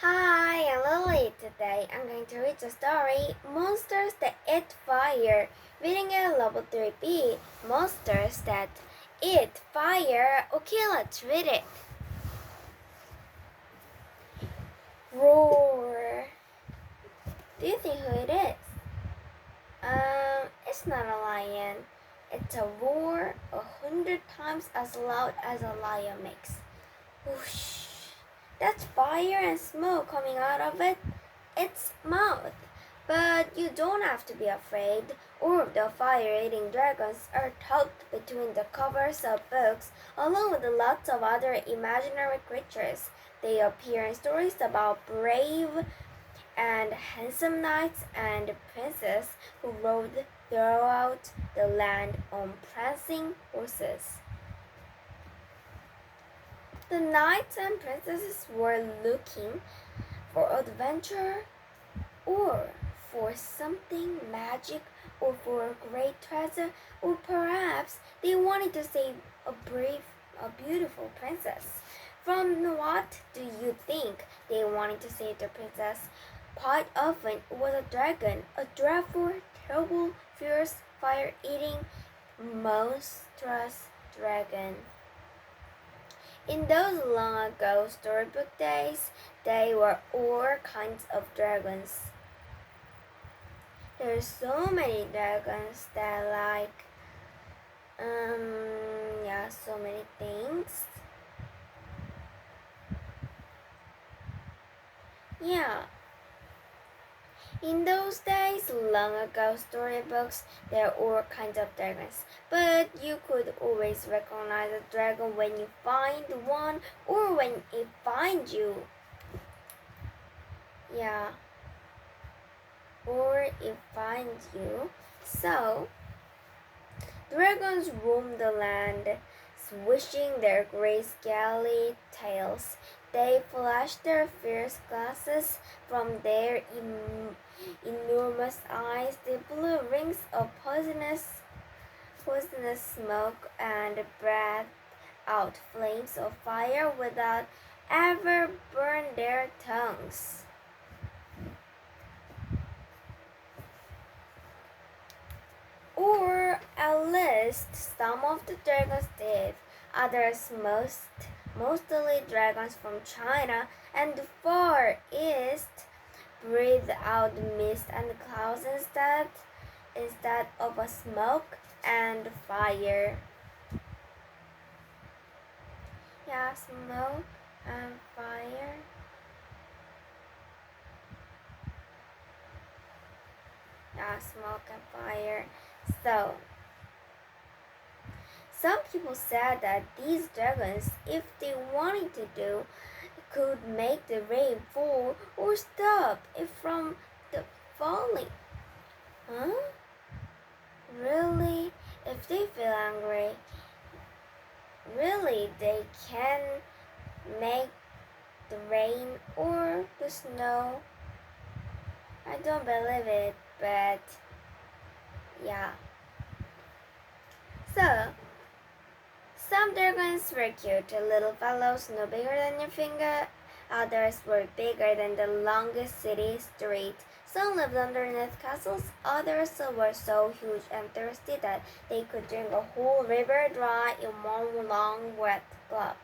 Hi, I'm Lily. Today I'm going to read the story Monsters That Eat Fire. Reading at level 3B. Monsters That Eat Fire. Okay, let's read it. Roar. Do you think who it is? It's not a lion. It's a roar 100 times as loud as a lion makes. Whoosh. That's fire and smoke coming out of its mouth. But you don't have to be afraid. All of the fire-eating dragons are tucked between the covers of books, along with lots of other imaginary creatures. They appear in stories about brave and handsome knights and princes who rode throughout the land on prancing horses. The knights and princesses were looking for adventure or for something magic or for a great treasure or perhaps they wanted to save a beautiful princess. From what do you think they wanted to save the princess? Quite often it was a dragon, a dreadful, terrible, fierce, fire-eating, monstrous dragon. In those long ago storybook days, there were all kinds of dragons. There's so many dragons that so many things. Yeah. In those days, long ago storybooks, there were all kinds of dragons. But you could always recognize a dragon when you find one or when it finds you. Yeah. Or it finds you. So, dragons roam the land, swishing their gray scaly tails. They flash their fierce glasses from their enormous eyes. They blew rings of poisonous smoke and breathed out flames of fire without ever burn their tongues. Or at least some of the dragons did. Others, mostly dragons from China and the Far East, breathed out mist and clouds instead of a smoke and fire. Yeah, smoke and fire. Yeah, smoke and fire. So, some people said that these dragons, if they wanted to do, could make the rain fall or stop it from the falling. Huh? Really? If they feel angry, really they can make the rain or the snow? I don't believe it, but yeah. So, some dragons were cute, little fellows no bigger than your finger. Others were bigger than the longest city street. Some lived underneath castles. Others were so huge and thirsty that they could drink a whole river dry in one long wet gulp.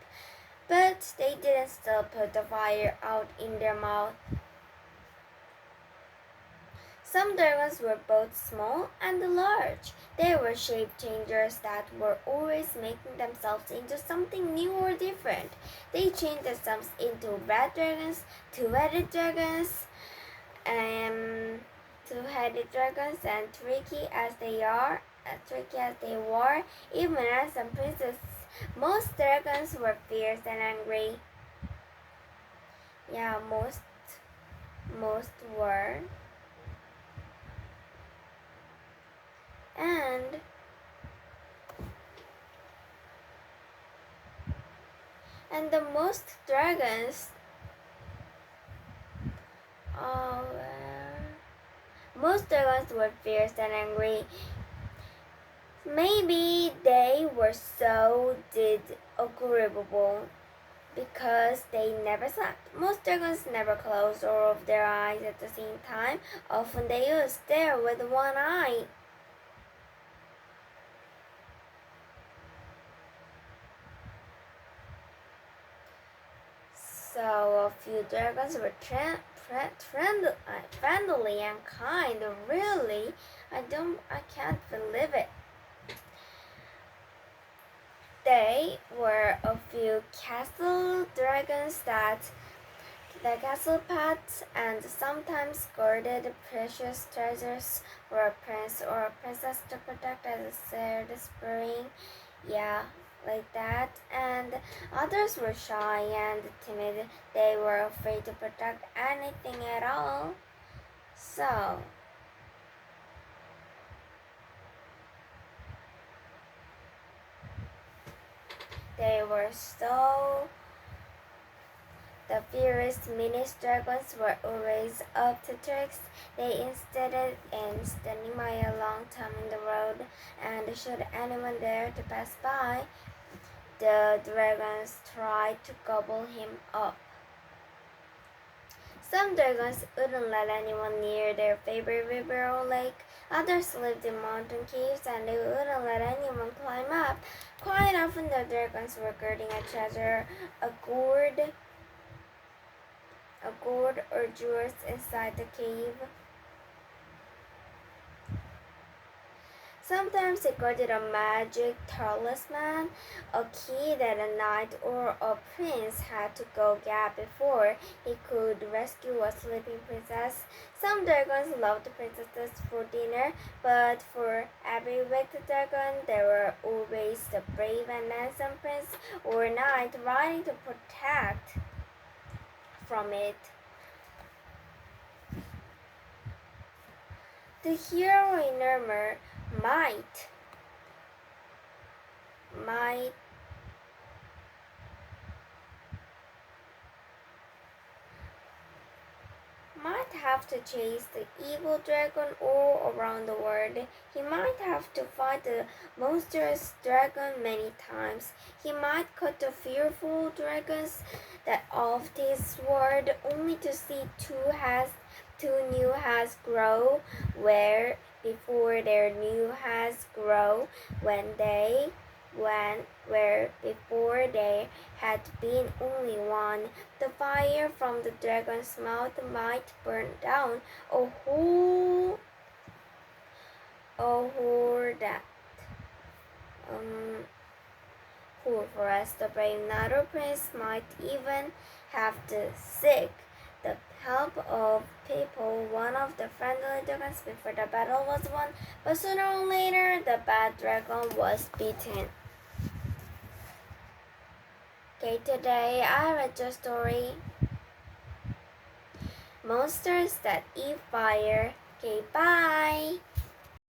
But they didn't still put the fire out in their mouth. Some dragons were both small and large. They were shape changers that were always making themselves into something new or different. They changed themselves into red dragons, two-headed dragons, and tricky as they were, even as some princes, most dragons were fierce and angry. Yeah, most were. And the uh, most dragons were fierce and angry. Maybe they were so disagreeable because they never slept. Most dragons never close all of their eyes at the same time. Often they will stare with one eye. So a few dragons were friendly and kind. Really, I can't believe it. They were a few castle dragons that the castle pets and sometimes guarded precious treasures for a prince or a princess to protect as a shared spring. Yeah, like that. And others were shy and timid. They were afraid to protect anything at all. So, they were so the fierce mini dragons were always up to tricks. They insisted in standing by a long time in the road, and should anyone dare to pass by, the dragons tried to gobble him up. Some dragons wouldn't let anyone near their favorite river or lake. Others lived in mountain caves and they wouldn't let anyone climb up. Quite often the dragons were guarding a treasure, a gourd or jewels inside the cave. Sometimes they guarded a magic talisman, a key that a knight or a prince had to go get before he could rescue a sleeping princess. Some dragons loved princesses for dinner, but for every wicked dragon there were always the brave and handsome prince or knight riding to protect from it. The hero in armor might might have to chase the evil dragon all around the world. He might have to fight the monstrous dragon many times. He might cut the fearful dragons that off his sword only to see two new heads grow where before their new heads grow where before there had been only one. The fire from the dragon's mouth might burn down a whole that who for us the brave knight or prince might even have to seek the help of people, one of the friendly dragons before the battle was won, but sooner or later the bad dragon was beaten. Okay, today I read your story, Monsters That Eat Fire. Okay, bye!